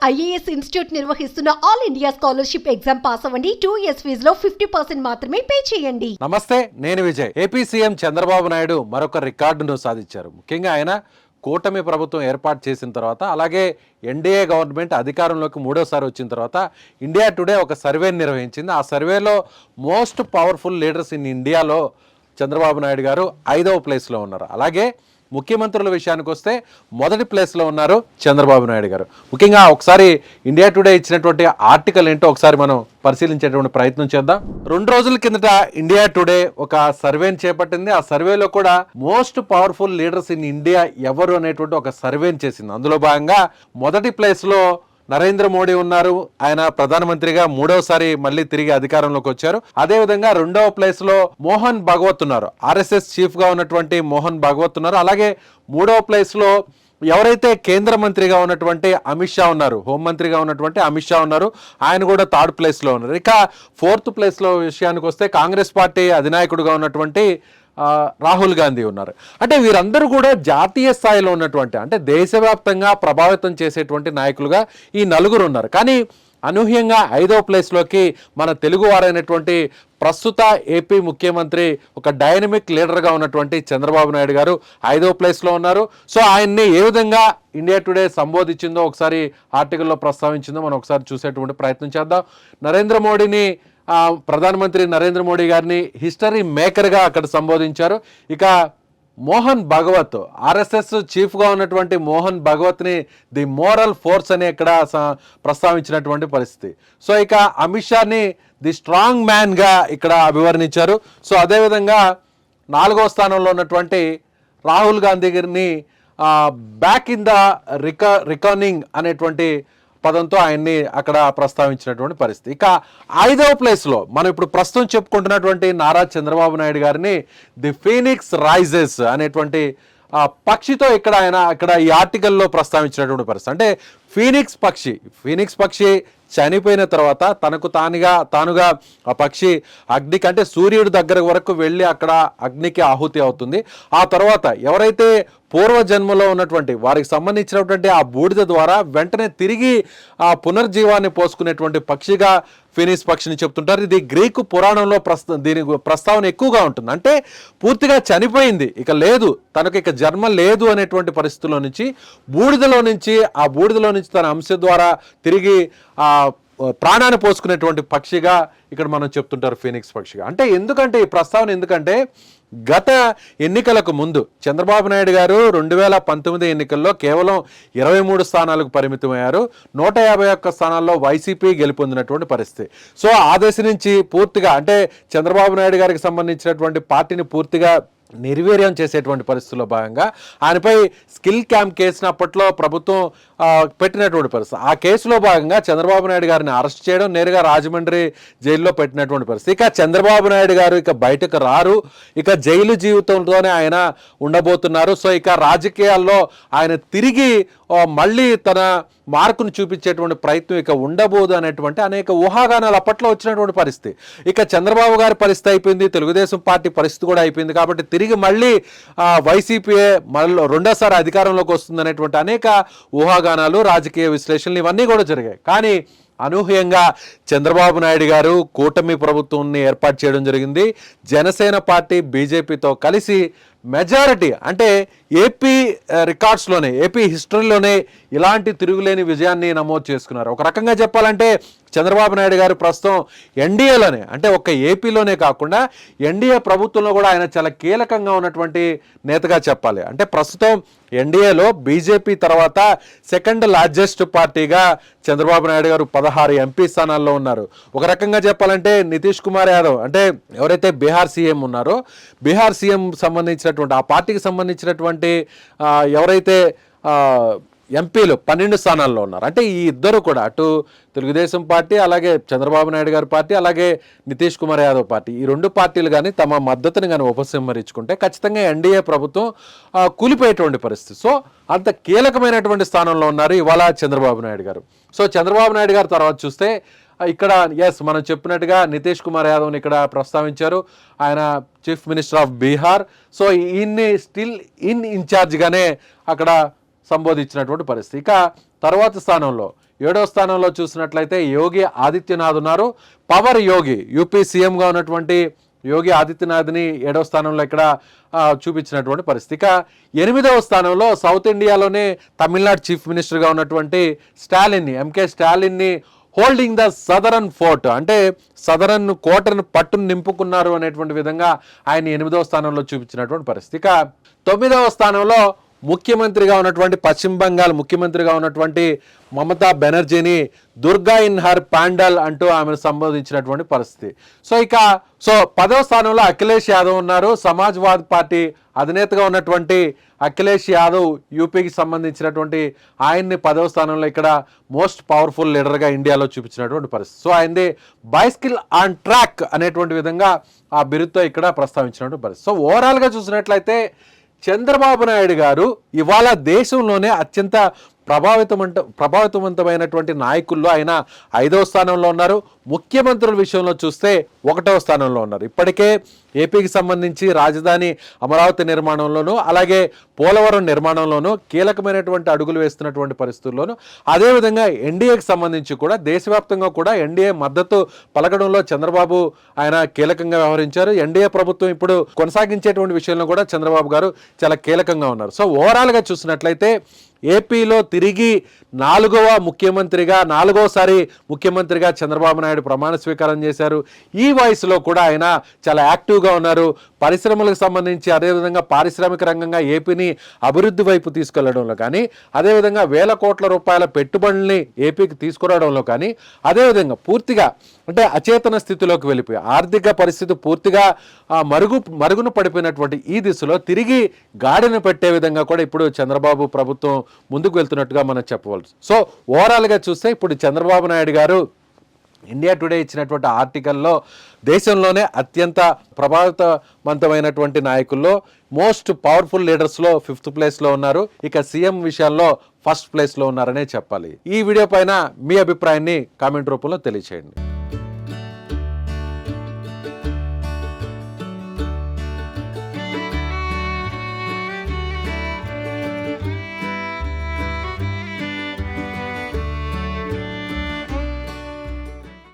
IAS institute నిర్వహిస్తున్న all India scholarship exam pass అవ్వండి. 2 years ఫీజులో 50% మాత్రమే పే చేయండి. నమస్తే, నేను విజయ్. ఏపీ సీఎం చంద్రబాబు నాయుడు మరొక రికార్డును సాధించారు. ముఖ్యంగా ఆయన కూటమి ప్రభుత్వం ఏర్పాటు చేసిన తర్వాత, అలాగే ఎన్డీఏ గవర్నమెంట్ అధికారంలోకి మూడోసారి వచ్చిన తర్వాత ఇండియా టుడే ఒక సర్వేని నిర్వహించింది. ఆ సర్వేలో మోస్ట్ పవర్ఫుల్ లీడర్స్ ఇన్ ఇండియాలో చంద్రబాబు నాయుడు గారు 5వ ప్లేస్లో ఉన్నారు. అలాగే ముఖ్యమంత్రుల విషయానికి వస్తే మొదటి ప్లేస్లో ఉన్నారు చంద్రబాబు నాయుడు గారు. ముఖ్యంగా ఒకసారి ఇండియా టుడే ఇచ్చినటువంటి ఆర్టికల్ ఏంటో ఒకసారి మనం పరిశీలించేటువంటి ప్రయత్నం చేద్దాం. 2 రోజుల కిందట ఇండియా టుడే ఒక సర్వేని చేపట్టింది. ఆ సర్వేలో కూడా most powerful leaders in India ఎవరు అనేటువంటి ఒక సర్వేని చేసింది. అందులో భాగంగా మొదటి ప్లేస్లో నరేంద్ర మోడీ ఉన్నారు. ఆయన ప్రధానమంత్రిగా 3వసారి మళ్ళీ తిరిగి అధికారంలోకి వచ్చారు. అదేవిధంగా 2వ ప్లేస్ లో మోహన్ భగవత్ ఉన్నారు. ఆర్ఎస్ఎస్ చీఫ్ గా ఉన్నటువంటి మోహన్ భగవత్ ఉన్నారు. అలాగే 3వ ప్లేస్ లో ఎవరైతే కేంద్ర మంత్రిగా ఉన్నటువంటి అమిత్ షా ఉన్నారు, హోంమంత్రిగా ఉన్నటువంటి అమిత్ షా ఉన్నారు. ఆయన కూడా 3rd ప్లేస్లో ఉన్నారు. ఇక 4th ప్లేస్లో విషయానికి వస్తే కాంగ్రెస్ పార్టీ అధినాయకుడిగా ఉన్నటువంటి రాహుల్ గాంధీ ఉన్నారు. అంటే వీరందరూ కూడా జాతీయ స్థాయిలో ఉన్నటువంటి, అంటే దేశవ్యాప్తంగా ప్రభావితం చేసేటువంటి నాయకులుగా ఈ 4 ఉన్నారు. కానీ అనూహ్యంగా 5వ ప్లేస్లోకి మన తెలుగువారైనటువంటి ప్రస్తుత ఏపీ ముఖ్యమంత్రి, ఒక డైనమిక్ లీడర్గా ఉన్నటువంటి చంద్రబాబు నాయుడు గారు 5వ ప్లేస్లో ఉన్నారు. సో ఆయన్ని ఏ విధంగా ఇండియా టుడే సంబోధించిందో, ఒకసారి ఆర్టికల్లో ప్రస్తావించిందో మనం ఒకసారి చూసేటువంటి ప్రయత్నం చేద్దాం. నరేంద్ర మోడీని, ప్రధానమంత్రి నరేంద్ర మోడీ గారిని హిస్టరీ మేకర్గా అక్కడ సంబోధించారు. ఇక మోహన్ భగవత్, ఆర్ఎస్ఎస్ చీఫ్గా ఉన్నటువంటి మోహన్ భగవత్ని ది మోరల్ ఫోర్స్ అని ఇక్కడ ప్రస్తావించినటువంటి పరిస్థితి. సో ఇక అమిత్ షాని ది స్ట్రాంగ్ మ్యాన్గా ఇక్కడ అభివర్ణించారు. సో అదేవిధంగా 4వ స్థానంలో ఉన్నటువంటి రాహుల్ గాంధీ గారిని బ్యాక్ ఇన్ ద రికర్నింగ్ అనేటువంటి పదంతో ఆయన్ని అక్కడ ప్రస్తావించినటువంటి పరిస్థితి. ఇక 5వ ప్లేస్లో మనం ఇప్పుడు ప్రస్తుతం చెప్పుకుంటున్నటువంటి నారా చంద్రబాబు నాయుడు గారిని ది ఫీనిక్స్ రైజెస్ అనేటువంటి పక్షితో ఇక్కడ ఈ ఆర్టికల్లో ప్రస్తావించినటువంటి పరిస్థితి. అంటే ఫీనిక్స్ పక్షి చనిపోయిన తర్వాత తానుగా ఆ పక్షి అగ్నికి, అంటే సూర్యుడి దగ్గర వరకు వెళ్ళి అక్కడ అగ్నికి ఆహుతి అవుతుంది. ఆ తర్వాత ఎవరైతే పూర్వజన్మలో ఉన్నటువంటి వారికి సంబంధించినటువంటి ఆ బూడిద ద్వారా వెంటనే తిరిగి ఆ పునర్జీవాన్ని పోసుకునేటువంటి పక్షిగా ఫీనిక్స్ పక్షిని చెప్తుంటారు. ఇది గ్రీకు పురాణంలో దీని ప్రస్తావన ఎక్కువగా ఉంటుంది. అంటే పూర్తిగా చనిపోయింది, ఇక లేదు, తనకు ఇక జన్మ లేదు అనేటువంటి పరిస్థితుల్లో నుంచి బూడిదలో నుంచి తన అంశ ద్వారా తిరిగి ప్రాణాన్ని పోసుకునేటువంటి పక్షిగా ఇక్కడ మనం చెప్తుంటారు ఫీనిక్స్ పక్షిగా. అంటే ఈ ప్రస్తావన ఎందుకంటే గత ఎన్నికలకు ముందు చంద్రబాబు నాయుడు గారు 2019 ఎన్నికల్లో కేవలం 23 స్థానాలకు పరిమితమయ్యారు. 151 స్థానాల్లో వైసీపీ గెలుపొందినటువంటి పరిస్థితి. సో ఆ దశ నుంచి పూర్తిగా, అంటే చంద్రబాబు నాయుడు గారికి సంబంధించినటువంటి పార్టీని పూర్తిగా నిర్వీర్యం చేసేటువంటి పరిస్థితుల్లో భాగంగా ఆయనపై స్కిల్ క్యాంప్ కేసును అప్పట్లో ప్రభుత్వం పెట్టినటువంటి పరిస్థితి. ఆ కేసులో భాగంగా చంద్రబాబు నాయుడు గారిని అరెస్ట్ చేయడం, నేరుగా రాజమండ్రి జైల్లో పెట్టినటువంటి పరిస్థితి. ఇక చంద్రబాబు నాయుడు గారు ఇక బయటకు రారు, ఇక జైలు జీవితంతోనే ఆయన ఉండబోతున్నారు. సో ఇక రాజకీయాల్లో ఆయన తిరిగి మళ్ళీ తన మార్కును చూపించేటువంటి ప్రయత్నం ఇక ఉండబోదు అనేటువంటి అనేక ఊహాగానాలు అప్పట్లో వచ్చినటువంటి పరిస్థితి. ఇక చంద్రబాబు గారి పరిస్థితి అయిపోయింది, తెలుగుదేశం పార్టీ పరిస్థితి కూడా అయిపోయింది. కాబట్టి తిరిగి మళ్ళీ వైసీపీఏ మళ్ళీ 2వసారి అధికారంలోకి వస్తుంది అనేటువంటి అనేక ఊహాగానాలు, రాజకీయ విశ్లేషణలు ఇవన్నీ కూడా జరిగాయి. కానీ అనూహ్యంగా చంద్రబాబు నాయుడు గారు కూటమి ప్రభుత్వాన్ని ఏర్పాటు చేయడం జరిగింది. జనసేన పార్టీ బీజేపీతో కలిసి మెజారిటీ, అంటే ఏపీ రికార్డ్స్లోనే, ఏపీ హిస్టరీలోనే ఇలాంటి తిరుగులేని విజయాన్ని నమోదు చేసుకున్నారు. ఒక రకంగా చెప్పాలంటే చంద్రబాబు నాయుడు గారు ప్రస్తుతం ఎన్డీఏలోనే, అంటే ఒక్క ఏపీలోనే కాకుండా ఎన్డీఏ ప్రభుత్వంలో కూడా ఆయన చాలా కీలకంగా ఉన్నటువంటి నేతగా చెప్పాలి. అంటే ప్రస్తుతం ఎన్డీఏలో బీజేపీ తర్వాత 2nd లార్జెస్ట్ పార్టీగా చంద్రబాబు నాయుడు గారు 16 ఎంపీ స్థానాల్లో ఉన్నారు. ఒక రకంగా చెప్పాలంటే నితీష్ కుమార్ యాదవ్, అంటే ఎవరైతే బీహార్ సీఎం ఉన్నారో, బీహార్ సీఎం సంబంధించినటువంటి ఆ పార్టీకి సంబంధించినటువంటి ఎవరైతే ఎంపీలు 12 స్థానాల్లో ఉన్నారు. అంటే ఈ ఇద్దరు కూడా, అటు తెలుగుదేశం పార్టీ, అలాగే చంద్రబాబు నాయుడు గారి పార్టీ, అలాగే నితీష్ కుమార్ యాదవ్ పార్టీ, ఈ 2 పార్టీలు కానీ తమ మద్దతుని కానీ ఉపసంహరించుకుంటే ఖచ్చితంగా ఎన్డీఏ ప్రభుత్వం కూలిపోయేటువంటి పరిస్థితి. సో అంత కీలకమైనటువంటి స్థానంలో ఉన్నారు ఇవాళ చంద్రబాబు నాయుడు గారు. సో చంద్రబాబు నాయుడు గారు తర్వాత చూస్తే ఇక్కడ మనం చెప్పినట్టుగా నితీష్ కుమార్ యాదవ్ని ఇక్కడ ప్రస్తావించారు. ఆయన chief minister of Bihar. So ఈయన్ని స్టిల్ ఇన్ఛార్జ్గానే అక్కడ సంబోధించినటువంటి పరిస్థితి. ఇక తర్వాత స్థానంలో 7వ స్థానంలో చూసినట్లయితే యోగి ఆదిత్యనాథ్ ఉన్నారు. పవర్ యోగి, యూపీ సీఎంగా ఉన్నటువంటి యోగి ఆదిత్యనాథ్ని 7వ స్థానంలో ఇక్కడ చూపించినటువంటి పరిస్థితి. ఇక 8వ స్థానంలో సౌత్ ఇండియాలోనే తమిళనాడు చీఫ్ మినిస్టర్గా ఉన్నటువంటి స్టాలిన్ని, ఎంకే స్టాలిన్ని హోల్డింగ్ ద సదరన్ ఫోర్ట్, అంటే సదరన్ కోటను పట్టును నింపుకున్నారు అనేటువంటి విధంగా ఆయన 8వ స్థానంలో చూపించినటువంటి పరిస్థితి. ఇక 9వ స్థానంలో ముఖ్యమంత్రిగా ఉన్నటువంటి పశ్చిమ బంగాల్ ముఖ్యమంత్రిగా ఉన్నటువంటి మమతా బెనర్జీని దుర్గా ఇన్ హర్ పాండల్ అంటూ ఆమెను సంబోధించినటువంటి పరిస్థితి. సో 10వ స్థానంలో అఖిలేష్ యాదవ్ ఉన్నారు. సమాజ్వాదీ పార్టీ అధినేతగా ఉన్నటువంటి అఖిలేష్ యాదవ్ యూపీకి సంబంధించినటువంటి ఆయన్ని 10వ స్థానంలో ఇక్కడ మోస్ట్ పవర్ఫుల్ లీడర్గా ఇండియాలో చూపించినటువంటి పరిస్థితి. సో ఆయనది బైస్కిల్ ఆన్ ట్రాక్ అనేటువంటి విధంగా ఆ బిరుదుతో ఇక్కడ ప్రస్తావించినటువంటి పరిస్థితి. సో ఓవరాల్గా చూసినట్లయితే చంద్రబాబు నాయుడు గారు ఇవాళ దేశంలోనే అత్యంత ప్రభావితవంతమైనటువంటి నాయకుల్లో ఆయన 5వ స్థానంలో ఉన్నారు. ముఖ్యమంత్రుల విషయంలో చూస్తే 1వ స్థానంలో ఉన్నారు. ఇప్పటికే ఏపీకి సంబంధించి రాజధాని అమరావతి నిర్మాణంలోనూ అలాగే పోలవరం నిర్మాణంలోనూ కీలకమైనటువంటి అడుగులు వేస్తున్నటువంటి పరిస్థితుల్లోనూ, అదేవిధంగా ఎన్డీఏకి సంబంధించి కూడా దేశవ్యాప్తంగా కూడా ఎన్డీఏ మద్దతు పలకడంలో చంద్రబాబు ఆయన కీలకంగా వ్యవహరించారు. ఎన్డీఏ ప్రభుత్వం ఇప్పుడు కొనసాగించేటువంటి విషయంలో కూడా చంద్రబాబు గారు చాలా కీలకంగా ఉన్నారు. సో ఓవరాల్గా చూసినట్లయితే ఏపీలో తిరిగి 4వసారి ముఖ్యమంత్రిగా చంద్రబాబు నాయుడు ప్రమాణ స్వీకారం చేశారు. ఈ వయసులో కూడా ఆయన చాలా యాక్టివ్గా ఉన్నారు. పరిశ్రమలకు సంబంధించి అదేవిధంగా పారిశ్రామిక రంగంగా ఏపీని అభివృద్ధి వైపు తీసుకెళ్లడంలో కానీ, అదేవిధంగా వేల కోట్ల రూపాయల పెట్టుబడుల్ని ఏపీకి తీసుకురావడంలో కానీ, అదేవిధంగా పూర్తిగా అంటే అచేతన స్థితిలోకి వెళ్ళిపోయి ఆర్థిక పరిస్థితి పూర్తిగా మరుగున పడిపోయినటువంటి ఈ దిశలో తిరిగి గాడిన పెట్టే విధంగా కూడా ఇప్పుడు చంద్రబాబు ప్రభుత్వం ముందుకు వెళ్తున్నట్టుగా మనం చెప్పవచ్చు. సో ఓవరాల్గా చూస్తే ఇప్పుడు చంద్రబాబు నాయుడు గారు ఇండియా టుడే ఇచ్చినటువంటి ఆర్టికల్లో దేశంలోనే అత్యంత ప్రభావితవంతమైనటువంటి నాయకుల్లో మోస్ట్ పవర్ఫుల్ లీడర్స్లో 5th ప్లేస్లో ఉన్నారు. ఇక సీఎం విషయాల్లో 1st ప్లేస్లో ఉన్నారనే చెప్పాలి. ఈ వీడియో పైన మీ అభిప్రాయాన్ని కామెంట్ రూపంలో తెలియచేయండి.